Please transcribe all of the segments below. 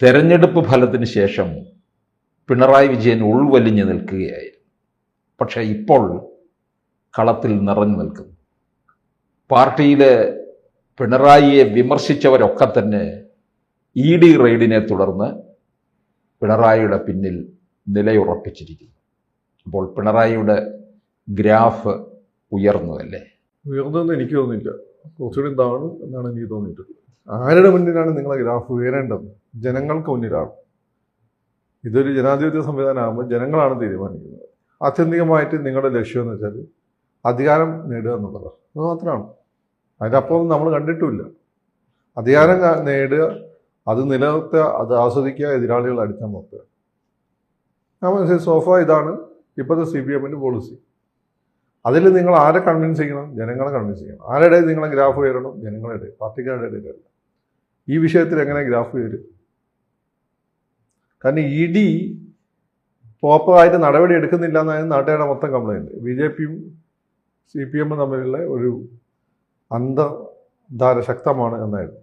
തെരഞ്ഞെടുപ്പ് ഫലത്തിന് ശേഷം പിണറായി വിജയൻ ഉൾവലിഞ്ഞു നിൽക്കുകയായിരുന്നു. പക്ഷേ ഇപ്പോൾ കളത്തിൽ നിറഞ്ഞു നിൽക്കുന്നു. പാർട്ടിയിലെ പിണറായിയെ വിമർശിച്ചവരൊക്കെ തന്നെ ED റെയ്ഡിനെ തുടർന്ന് പിണറായിയുടെ പിന്നിൽ നിലയുറപ്പിച്ചിരിക്കുന്നു. അപ്പോൾ പിണറായിയുടെ ഗ്രാഫ് ഉയർന്നു അല്ലേ? ഉയർന്നതെന്ന് എനിക്ക് തോന്നുന്നില്ല, കുറച്ചുകൂടി താണു എന്നാണ് എനിക്ക് തോന്നിയിട്ടുള്ളത്. ആരുടെ മുന്നിലാണ് നിങ്ങളെ ഗ്രാഫ് ഉയരേണ്ടത്? ജനങ്ങൾക്ക് മുന്നിലാണ്. ഇതൊരു ജനാധിപത്യ സംവിധാനമാകുമ്പോൾ ജനങ്ങളാണ് തീരുമാനിക്കുന്നത്. ആത്യന്തികമായിട്ട് നിങ്ങളുടെ ലക്ഷ്യം എന്ന് വെച്ചാൽ അധികാരം നേടുക എന്നുള്ളതാണ്. അത് മാത്രമാണ്. അതിനപ്പുറം നമ്മൾ കണ്ടിട്ടുമില്ല. അധികാരം നേടുക, അത് നിലനിർത്തുക, അത് ആസ്വദിക്കുക, എതിരാളികൾ അടിച്ചമർത്തുക. ഞാൻ മനസ്സിലായി സോഫ ഇതാണ് ഇപ്പോഴത്തെ CPM-ൻ്റെ പോളിസി. അതിൽ നിങ്ങൾ ആരെ കൺവിൻസ് ചെയ്യണം? ജനങ്ങളെ കൺവിൻസ് ചെയ്യണം. ആരുടെ നിങ്ങളെ ഗ്രാഫ് ഉയരണം? ജനങ്ങളുടെ, പാർട്ടിക്കാരുടെ ഇടയിലല്ല. ഈ വിഷയത്തിൽ എങ്ങനെ ഗ്രാഫ് ഉയരും? കാരണം ED പ്രോപ്പറായിട്ട് നടപടി എടുക്കുന്നില്ല എന്നായിരുന്നു നാട്ടുകാരുടെ മൊത്തം കംപ്ലൈൻറ്റ്. BJP-യും CPM-ഉം തമ്മിലുള്ള ഒരു അന്തർധാര ശക്തമാണ് എന്നായിരുന്നു.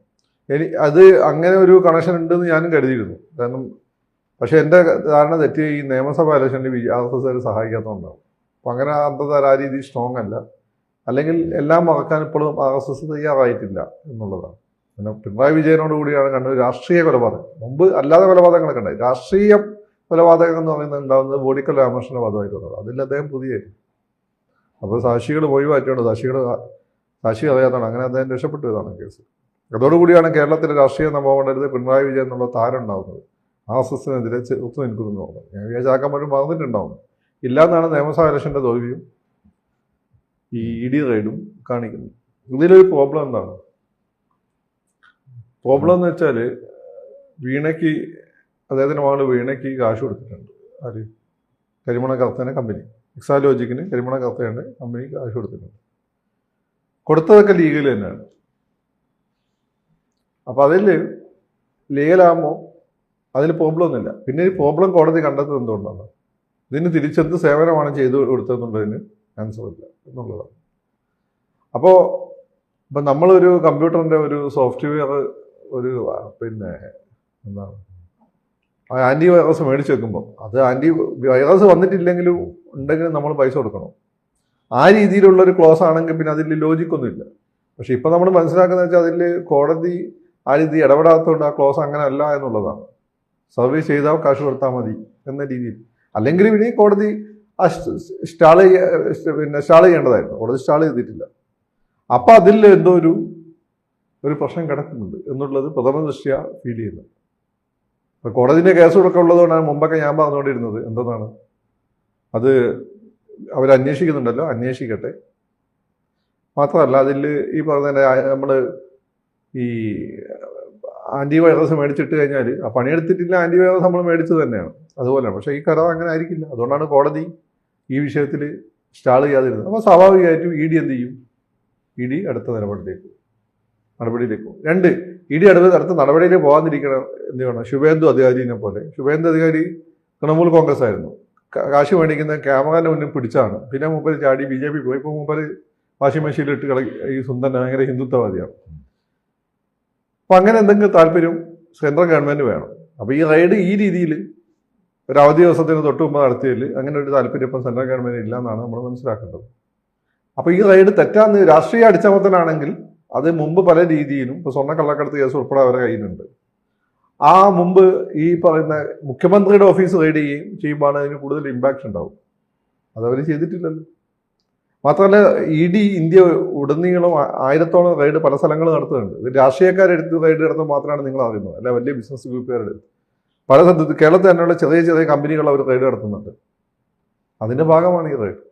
അത് അങ്ങനെ ഒരു കണക്ഷൻ ഉണ്ടെന്ന് ഞാനും കരുതിയിരുന്നു. കാരണം പക്ഷേ എൻ്റെ ധാരണ തെറ്റി. ഈ നിയമസഭാ ഇലക്ഷനിൽ RSS സഹായിക്കാത്തതുകൊണ്ടാണ്. അപ്പം അങ്ങനെ അന്തർധാര ആ രീതിയിൽ സ്ട്രോങ് അല്ല. അല്ലെങ്കിൽ എല്ലാം മറക്കാൻ ഇപ്പോഴും RSS തയ്യാറായിട്ടില്ല എന്നുള്ളതാണ്. പിന്നെ പിണറായി വിജയനോട് കൂടിയാണ് കണ്ടത് രാഷ്ട്രീയ കൊലപാതകം. മുമ്പ് അല്ലാതെ കൊലപാതകങ്ങളൊക്കെ ഉണ്ടായി. രാഷ്ട്രീയ കൊലപാതകം എന്ന് പറയുന്നത് ഉണ്ടാകുന്നത് ബോഡിക്കൽ രാമകൃഷ്ണൻ്റെ വാദമായിട്ട് വന്നത്. അതിൽ അദ്ദേഹം പുതിയായിരുന്നു. അപ്പോൾ സാക്ഷികൾ ഒഴിവാക്കിയുണ്ട്. സാക്ഷി അറിയാത്തതാണ്. അങ്ങനെ അദ്ദേഹം രക്ഷപ്പെട്ടു ഇതാണ് കേസ്. അതോടുകൂടിയാണ് കേരളത്തിലെ രാഷ്ട്രീയ നവമണ്ഡലത്തിൽ പിണറായി വിജയൻ എന്നുള്ള താരം ഉണ്ടാകുന്നത്. RSS-നെതിരെ ചെറുത്തു നിൽക്കുന്നു പറഞ്ഞത്. ഞാൻ വിചാരിച്ചാക്കാൻ മറന്നിട്ടുണ്ടാവുന്നു. ഇല്ലാന്നാണ് നിയമസഭാ ഇലക്ഷൻ്റെ തോൽവിയും ഈ ED റെയ്ഡും കാണിക്കുന്നത്. ഇതിലൊരു പ്രോബ്ലം എന്താണ്? പ്രോബ്ലം എന്ന് വെച്ചാൽ വീണയ്ക്ക്, അദ്ദേഹത്തിൻ്റെ മകൾ വീണയ്ക്ക് കാശ് കൊടുത്തിട്ടുണ്ട്. ആര്? കരിമണ കർത്തേൻ്റെ കമ്പനി, എക്സാലോജിക്കിന് കരിമണ കർത്തേൻ്റെ കമ്പനിക്ക് കാശ് കൊടുത്തിട്ടുണ്ട്. കൊടുത്തതൊക്കെ ലീഗൽ തന്നെയാണ്. അപ്പോൾ അതിൽ ലീഗലാകുമ്പോൾ അതിൽ പ്രോബ്ലം ഒന്നുമില്ല. പിന്നെ ഈ പ്രോബ്ലം കോടതി കണ്ടെത്തുന്നത് എന്തുകൊണ്ടാണ്? ഇതിന് തിരിച്ചെന്ത് സേവനമാണ് ചെയ്തു കൊടുത്തതെന്നുള്ളതിന് ആൻസർ ഇല്ല എന്നുള്ളതാണ്. അപ്പോൾ ഇപ്പം നമ്മളൊരു കമ്പ്യൂട്ടറിൻ്റെ ഒരു സോഫ്റ്റ്വെയർ ഒരു പിന്നെ എന്താണ് ആൻറ്റി വൈറസ് മേടിച്ച് വെക്കുമ്പോൾ അത് ആൻറ്റി വൈറസ് വന്നിട്ടില്ലെങ്കിലും ഉണ്ടെങ്കിലും നമ്മൾ പൈസ കൊടുക്കണം. ആ രീതിയിലുള്ളൊരു ക്ലോസ് ആണെങ്കിൽ പിന്നെ അതിൽ ലോജിക്കൊന്നുമില്ല. പക്ഷെ ഇപ്പം നമ്മൾ മനസ്സിലാക്കുന്നത് വെച്ചാൽ അതിൽ കോടതി ആ രീതി ഇടപെടാത്തതുകൊണ്ട് ആ ക്ലോസ് അങ്ങനെ അല്ല എന്നുള്ളതാണ്. സർവീസ് ചെയ്താൽ കാശ് കൊടുത്താൽ മതി എന്ന രീതിയിൽ. അല്ലെങ്കിൽ പിന്നെ കോടതി സ്റ്റാൾ ചെയ്യേണ്ടതായിരുന്നു. കോടതി സ്റ്റാൾ ചെയ്തിട്ടില്ല. അപ്പം അതിൽ എന്തോ ഒരു പ്രശ്നം കിടക്കുന്നുണ്ട് എന്നുള്ളത് പ്രഥമ ദൃഷ്ട്യാ ഫീൽ ചെയ്യുന്നത്. അപ്പോൾ കോടതിൻ്റെ കേസുകളൊക്കെ ഉള്ളതുകൊണ്ടാണ് മുമ്പൊക്കെ ഞാൻ പറഞ്ഞുകൊണ്ടിരുന്നത് എന്താണ് അത് അവരന്വേഷിക്കുന്നുണ്ടല്ലോ, അന്വേഷിക്കട്ടെ. മാത്രമല്ല അതിൽ ഈ പറഞ്ഞ നമ്മൾ ഈ ആൻറ്റിവൈറസ് മേടിച്ചിട്ട് കഴിഞ്ഞാൽ ആ പണിയെടുത്തിട്ടില്ല, ആൻറ്റിവൈറസ് നമ്മൾ മേടിച്ചത് തന്നെയാണ്. അതുപോലെയാണ്. പക്ഷേ ഈ കരാർ അങ്ങനെ ആയിരിക്കില്ല. അതുകൊണ്ടാണ് കോടതി ഈ വിഷയത്തിൽ സ്റ്റാൾ ചെയ്യാതിരുന്നത്. അപ്പോൾ സ്വാഭാവികമായിട്ടും ED എന്ത് ചെയ്യും? ED അടുത്ത നടപടിയിലേക്ക് പോകും. 2, ED അടുത്ത നടപടിയിലേക്ക് പോകാതിരിക്കണം എന്ത് വേണം? ശുഭേന്ദു അധികാരിനെ പോലെ. ശുഭേന്ദു അധികാരി തൃണമൂൽ കോൺഗ്രസ് ആയിരുന്നു. കാശ് മേടിക്കുന്ന ക്യാമറയുടെ മുന്നിൽ പിടിച്ചാണ്. പിന്നെ മൂപ്പര് ചാടി BJP പോയി. ഇപ്പോൾ മൂപ്പര് വാഷിംഗ് മെഷീനിലിട്ട് ഈ സുന്ദരൻ ഭയങ്കര ഹിന്ദുത്വവാദിയാണ്. അപ്പം അങ്ങനെ എന്തെങ്കിലും താല്പര്യം സെൻട്രൽ ഗവൺമെൻറ് വേണം. അപ്പോൾ ഈ റെയ്ഡ് ഈ രീതിയിൽ ഒരു അവധി ദിവസത്തിന് തൊട്ട് മുമ്പ് നടത്തിയതിൽ അങ്ങനെ ഒരു താല്പര്യം ഇപ്പം സെൻട്രൽ ഗവൺമെൻറ് ഇല്ല എന്നാണ് നമ്മൾ മനസ്സിലാക്കേണ്ടത്. അപ്പോൾ ഈ റെയ്ഡ് തെറ്റാന്ന് രാഷ്ട്രീയ അടിച്ചമർത്തലാണെങ്കിൽ അത് മുമ്പ് പല രീതിയിലും ഇപ്പോൾ സ്വർണ്ണ കള്ളക്കടത്ത് കേസ് ഉൾപ്പെടെ അവരുടെ കയ്യിലുണ്ട്. ആ മുമ്പ് ഈ പറയുന്ന മുഖ്യമന്ത്രിയുടെ ഓഫീസ് റെയ്ഡ് ചെയ്യുമ്പോൾ അതിന് കൂടുതൽ ഇമ്പാക്റ്റ് ഉണ്ടാവും. അതവർ ചെയ്തിട്ടില്ലല്ലോ. മാത്രമല്ല ED ഇന്ത്യ ഉടനീളം 1000-ഓളം റെയ്ഡ് പല സ്ഥലങ്ങൾ നടത്തുന്നുണ്ട്. ഇത് രാഷ്ട്രീയക്കാരെടുത്ത് റെയ്ഡ് നടത്തുമ്പോൾ മാത്രമാണ് നിങ്ങൾ അറിയുന്നത്, അല്ല വലിയ ബിസിനസ് ഗ്രൂപ്പുകാരുടെ പല സ്ഥലത്ത് കേരളത്തിൽ തന്നെയുള്ള ചെറിയ കമ്പനികൾ അവർ റെയ്ഡ് നടത്തുന്നുണ്ട്. അതിൻ്റെ ഭാഗമാണ് ഈ റെയ്ഡ്.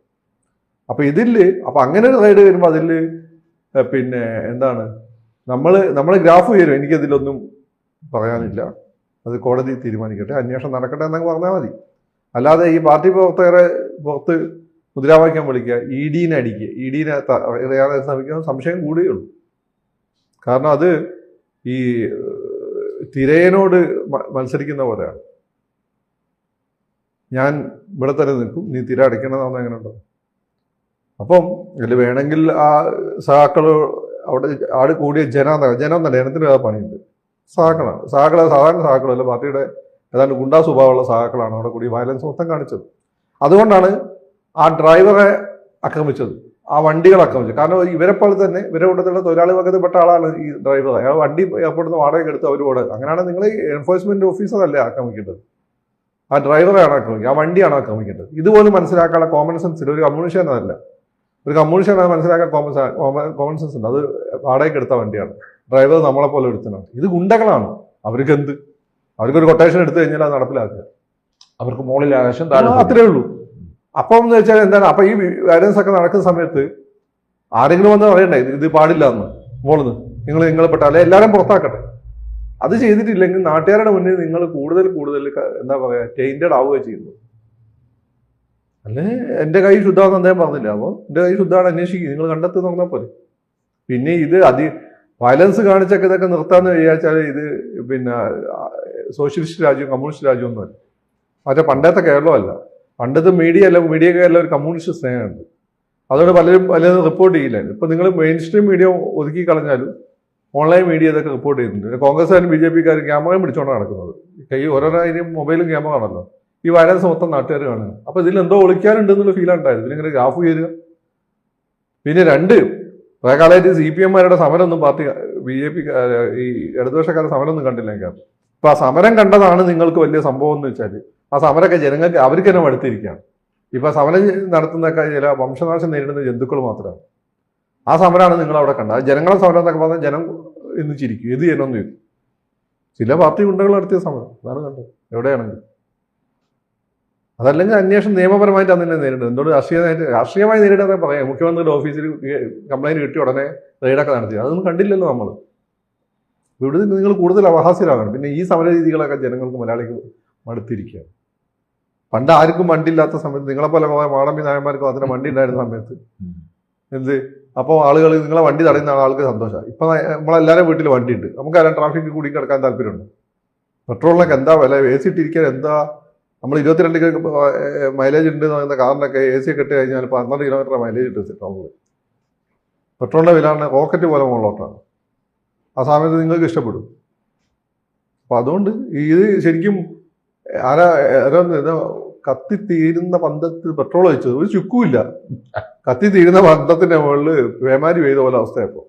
അപ്പോൾ അങ്ങനെ ഒരു റെയ്ഡ് വരുമ്പോൾ അതിൽ പിന്നെ എന്താണ് നമ്മൾ ഗ്രാഫ് ഉയരും. എനിക്കതിലൊന്നും പറയാനില്ല. അത് കോടതി തീരുമാനിക്കട്ടെ, അന്വേഷണം നടക്കട്ടെ എന്നൊക്കെ പറഞ്ഞാൽ മതി. അല്ലാതെ ഈ പാർട്ടി പ്രവർത്തകരെ പുറത്ത് മുദ്രാവാക്യം വിളിക്കുക, ED-നെ അടിക്കുക, ED-നെ അറിയാൻ ശ്രമിക്കുന്ന സംശയം കൂടുകയുള്ളൂ. കാരണം അത് ഈ തിരയനോട് മത്സരിക്കുന്ന പോലെയാണ്. ഞാൻ ഇവിടെ തന്നെ നിൽക്കും, നീ തിര അടയ്ക്കണമെന്ന് എങ്ങനെ ഉണ്ടാവും? അപ്പം ഇതിൽ വേണമെങ്കിൽ ആ സഹാക്കൾ അവിടെ ആട് കൂടിയ ജനം എന്നല്ല, ജനത്തിന് പണിയുണ്ട്. സഹാക്കളാണ്. സാധാരണ സഹാക്കളല്ല, പാർട്ടിയുടെ ഏതാണ്ട് ഗുണ്ടാ സ്വഭാവമുള്ള സഹാക്കളാണ് അവിടെ കൂടി വയലൻസ് മൊത്തം കാണിച്ചത്. അതുകൊണ്ടാണ് ആ ഡ്രൈവറെ ആക്രമിച്ചത്, ആ വണ്ടികൾ ആക്രമിച്ചത്. കാരണം ഇവരെ പോലെ തന്നെ ഇവരെ കൂട്ടത്തിലുള്ള തൊഴിലാളി വർഗത്തിൽപ്പെട്ട ആളാണ് ഈ ഡ്രൈവർ. അയാൾ വണ്ടി എയർപോർട്ടിൽ നിന്ന് വാടക എടുത്ത് അവർ ഓടുക. അങ്ങനെയാണ് നിങ്ങൾ എൻഫോഴ്സ്മെന്റ് ഓഫീസറല്ലേ ആക്രമിക്കേണ്ടത്, ആ ഡ്രൈവറെയാണ് ആക്രമിക്കുക, ആ വണ്ടിയാണ് ആക്രമിക്കേണ്ടത്. ഇതുപോലും മനസ്സിലാക്കാനുള്ള കോമൺ സെൻസ് ഒരു കമ്മ്യൂണിഷനല്ല. ഒരു കമ്മ്യൂണിഷൻ മനസ്സിലാക്കാൻ കോമൺ സെൻസ് ഉണ്ട്. അത് വാടകയ്ക്ക് എടുത്ത വണ്ടിയാണ്, ഡ്രൈവർ നമ്മളെ പോലെ എടുത്തതാണ്. ഇത് ഗുണ്ടകളാണ്. അവർക്ക് എന്ത്, അവർക്കൊരു കൊട്ടേഷൻ എടുത്തു കഴിഞ്ഞാൽ അത് നടപ്പിലാക്കുക. അവർക്ക് മുകളിൽ ആകാശം താഴെ അത്രേ ഉള്ളൂ. അപ്പം എന്ന് വെച്ചാൽ എന്താണ്, അപ്പൊ ഈ വയലൻസ് ഒക്കെ നടക്കുന്ന സമയത്ത് ആരെങ്കിലും വന്ന് പറയണ്ടേ ഇത് പാടില്ല എന്ന്, മോളിന്ന് നിങ്ങൾ പെട്ടാലേ എല്ലാവരും പുറത്താക്കട്ടെ. അത് ചെയ്തിട്ടില്ലെങ്കിൽ നാട്ടുകാരുടെ മുന്നിൽ നിങ്ങൾ കൂടുതൽ എന്താ പറയാ ടൈൻറ്റഡ് ആവുക ചെയ്യുന്നത്. അല്ലേ എന്റെ കൈ ശുദ്ധമാണെന്ന് അദ്ദേഹം പറഞ്ഞില്ല. അപ്പോൾ എന്റെ കൈ ശുദ്ധമാണ്, അന്വേഷിക്കുക, നിങ്ങൾ കണ്ടെത്തുന്ന പറഞ്ഞാൽ പോലെ. പിന്നെ ഇത് വയലൻസ് കാണിച്ചൊക്കെ ഇതൊക്കെ നിർത്താന്ന് വിചാരിച്ചാൽ ഇത് പിന്നെ സോഷ്യലിസ്റ്റ് രാജ്യം കമ്മ്യൂണിസ്റ്റ് രാജ്യമൊന്നുമല്ല. മറ്റേ പണ്ടത്തെ കേരളമല്ല. പണ്ടത്തെ മീഡിയക്കെല്ലാം ഒരു കമ്മ്യൂണിസ്റ്റ് സ്നേഹമുണ്ട്. അതുകൊണ്ട് പലരും റിപ്പോർട്ട് ചെയ്യില്ലായിരുന്നു. ഇപ്പൊ നിങ്ങൾ മെയിൻ സ്ട്രീം മീഡിയ ഒതുക്കി കളഞ്ഞാലും ഓൺലൈൻ മീഡിയ ഇതൊക്കെ റിപ്പോർട്ട് ചെയ്യുന്നുണ്ട്. കോൺഗ്രസ്സുകാരും BJP-ക്കാരും ക്യാമറയും പിടിച്ചോണ്ടാണ് നടക്കുന്നത്. ഓരോരായും മൊബൈലും ക്യാമറ ആണല്ലോ. ഈ വയലൻസ് മൊത്തം നാട്ടുകാർ കാണുക. അപ്പൊ ഇതിൽ എന്തോ ഒളിക്കാനുണ്ട് എന്നുള്ള ഫീലാണ് ഉണ്ടായത്. പിന്നെ ഇങ്ങനെ ഗ്രാഫ് ചെയ്തുക. പിന്നെ കുറെ കാലമായിട്ട് CPM-മാരുടെ സമരമൊന്നും പാർട്ടി BJP ഈ ഇടതുപക്ഷക്കാരുടെ സമരമൊന്നും കണ്ടില്ല എനിക്ക്. അപ്പൊ ആ സമരം കണ്ടതാണ് നിങ്ങൾക്ക് വലിയ സംഭവം എന്ന് വെച്ചാൽ ആ സമരമൊക്കെ ജനങ്ങൾക്ക് അവർക്ക് തന്നെ മടുത്തിരിക്കുകയാണ്. ഇപ്പൊ സമരം നടത്തുന്നതൊക്കെ ചില വംശനാശം നേരിടുന്ന ജന്തുക്കൾ മാത്രമാണ്. ആ സമരമാണ് നിങ്ങൾ അവിടെ കണ്ടത്. ജനങ്ങളെ സമരം എന്നൊക്കെ പറഞ്ഞാൽ ജനം ഇന്ന് ചിരിക്കും, ഇത് ചെയ്യണമെന്ന് ചോദിക്കും. ചില പാർട്ടി ഗുണ്ടകൾ നടത്തിയ സമരം അതാണ് കണ്ടത് എവിടെയാണെങ്കിൽ. അതല്ലെങ്കിൽ അന്വേഷണം നിയമപരമായിട്ട് അതിനെ നേരിടുന്നത്. എന്തുകൊണ്ട് രാഷ്ട്രീയമായി നേരിടാൻ പറയാം. മുഖ്യമന്ത്രിയുടെ ഓഫീസിൽ കംപ്ലൈന്റ് കിട്ടി ഉടനെ റെയ്ഡൊക്കെ നടത്തി. അതൊന്നും കണ്ടില്ലല്ലോ നമ്മൾ. ഇവിടെ നിങ്ങൾ കൂടുതൽ അപഹാസ്യരാകണം. പിന്നെ ഈ സമര രീതികളൊക്കെ ജനങ്ങൾക്ക് മലയാളിക്ക് മടുത്തിരിക്കുകയാണ്. പണ്ട് ആർക്കും വണ്ടിയില്ലാത്ത സമയത്ത് നിങ്ങളെപ്പോലെ മാടമ്പി നായന്മാർക്ക് അതിന് വണ്ടി ഉണ്ടായിരുന്ന സമയത്ത് അപ്പോൾ ആളുകൾ നിങ്ങളെ വണ്ടി തടയുന്ന ആൾക്ക് സന്തോഷമാണ്. ഇപ്പൊ നമ്മളെല്ലാവരും വീട്ടിൽ വണ്ടിയുണ്ട്. നമുക്ക് ആരും ട്രാഫിക് കൂടി കിടക്കാൻ താല്പര്യമുണ്ട്. പെട്രോളിനൊക്കെ എന്താ വില, AC ഇട്ടിരിക്കാൻ എന്താ. നമ്മൾ 22 മൈലേജ് ഉണ്ട് എന്ന് പറയുന്ന കാറിനൊക്കെ AC ഒക്കെ ഇട്ട് കഴിഞ്ഞാൽ 12 കിലോമീറ്റർ മൈലേജ് ഇട്ട് പെട്രോളിൽ. പെട്രോളിന്റെ വില റോക്കറ്റ് പോലെ മുകളിലോട്ടാണ്. ആ സമയത്ത് നിങ്ങൾക്ക് ഇഷ്ടപ്പെടും. അപ്പൊ അതുകൊണ്ട് ഇത് ശരിക്കും കത്തിത്തീരുന്ന പന്തത്തിൽ പെട്രോൾ ഒഴിച്ചത് ഒരു ചുക്കുമില്ല. കത്തിത്തീരുന്ന പന്തത്തിന്റെ മുകളിൽ പേമാരി പെയ്ത പോലെ അവസ്ഥയപ്പോൾ.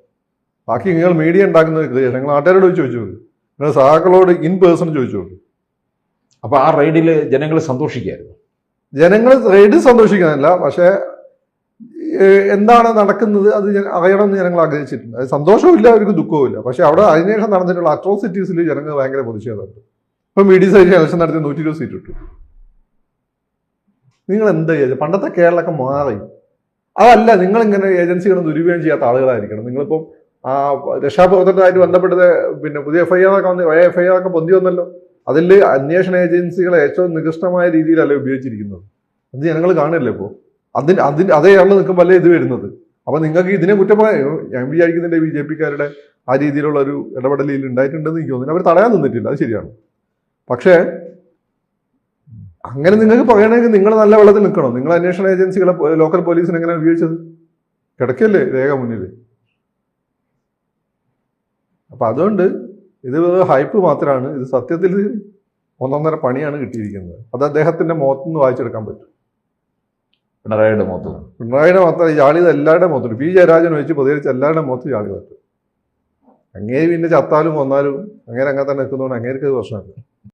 ബാക്കി നിങ്ങൾ മീഡിയ ഉണ്ടാക്കുന്നത് നിങ്ങൾ നാട്ടുകാരോട് ചോദിച്ചു നോക്ക്, നിങ്ങൾ സഹാക്കളോട് ഇൻ പേഴ്സൺ ചോദിച്ചു നോക്ക്. അപ്പൊ ആ റൈഡിൽ ജനങ്ങൾ സന്തോഷിക്കായിരുന്നു. ജനങ്ങൾ റൈഡിൽ സന്തോഷിക്കുന്നില്ല, പക്ഷെ എന്താണ് നടക്കുന്നത് അത് അറിയണമെന്ന് ജനങ്ങൾ ആഗ്രഹിച്ചിട്ടുണ്ട്. അത് സന്തോഷവും ഇല്ല, അവർക്ക് ദുഃഖവും ഇല്ല. പക്ഷെ അവിടെ അതിനുശേഷം നടന്നിട്ടുള്ള അട്രോസിറ്റീസിൽ ജനങ്ങൾ ഭയങ്കര പ്രതിഷേധമുണ്ട്. ഇപ്പം BDC ഇലക്ഷൻ നടത്തി 120 സീറ്റ് ഇട്ടു. നിങ്ങൾ എന്താ ചെയ്തത്? പണ്ടത്തെ കേരളമൊക്കെ മാറി. അതല്ല, നിങ്ങളിങ്ങനെ ഏജൻസികളൊന്നും ദുരുപയോഗം ചെയ്യാത്ത ആളുകളായിരിക്കണം. നിങ്ങളിപ്പം ആ രക്ഷാപ്രവർത്തനവുമായിട്ട് ബന്ധപ്പെട്ടത് പിന്നെ പുതിയ FIR ഒക്കെ പൊന്തി വന്നല്ലോ. അതിൽ അന്വേഷണ ഏജൻസികളെ ഏറ്റവും നികൃഷ്ടമായ രീതിയിലല്ല ഉപയോഗിച്ചിരിക്കുന്നത്. അത് ജനങ്ങൾ കാണില്ല. ഇപ്പോൾ അതേ ആളിൽ നിൽക്കുമ്പോൾ അല്ലേ ഇത് വരുന്നത്. അപ്പൊ നിങ്ങൾക്ക് ഇതിനെ കുറ്റം പറയാം. ഞാൻ വിചാരിക്കുന്നുണ്ട് BJP-ക്കാരുടെ ആ രീതിയിലുള്ള ഒരു ഇടപെടലിൽ ഉണ്ടായിട്ടുണ്ടെന്ന് എനിക്ക് തോന്നുന്നു. അവർ തടയാൻ നിന്നിട്ടില്ല, അത് ശരിയാണ്. പക്ഷേ അങ്ങനെ നിങ്ങൾക്ക് പറയണമെങ്കിൽ നിങ്ങൾ നല്ല വെള്ളത്തിൽ നിൽക്കണം. നിങ്ങൾ അന്വേഷണ ഏജൻസികളെ ലോക്കൽ പോലീസിനെ എങ്ങനെ ഉപയോഗിച്ചത്? കിടക്കല്ലേ രേഖ മുന്നിൽ. അപ്പൊ അതുകൊണ്ട് ഇത് ഹൈപ്പ് മാത്രമാണ്. ഇത് സത്യത്തിൽ ഒന്നൊന്നര പണിയാണ് കിട്ടിയിരിക്കുന്നത്. അത് അദ്ദേഹത്തിന്റെ മുഖത്തുനിന്ന് വായിച്ചെടുക്കാൻ പറ്റും. പിണറായിയുടെ മുഖത്ത് ജാളിത എല്ലാവരുടെ മുഖത്തുണ്ട്. P. ജയരാജൻ വെച്ച് പ്രതികരിച്ച് എല്ലാവരുടെ മുഖത്ത് ജാളി പറ്റും. അങ്ങേര് പിന്നെ ചത്താലും കൊന്നാലും അങ്ങനെ തന്നെ നിൽക്കുന്നതുകൊണ്ട് അങ്ങേർക്ക് പ്രശ്നമില്ല.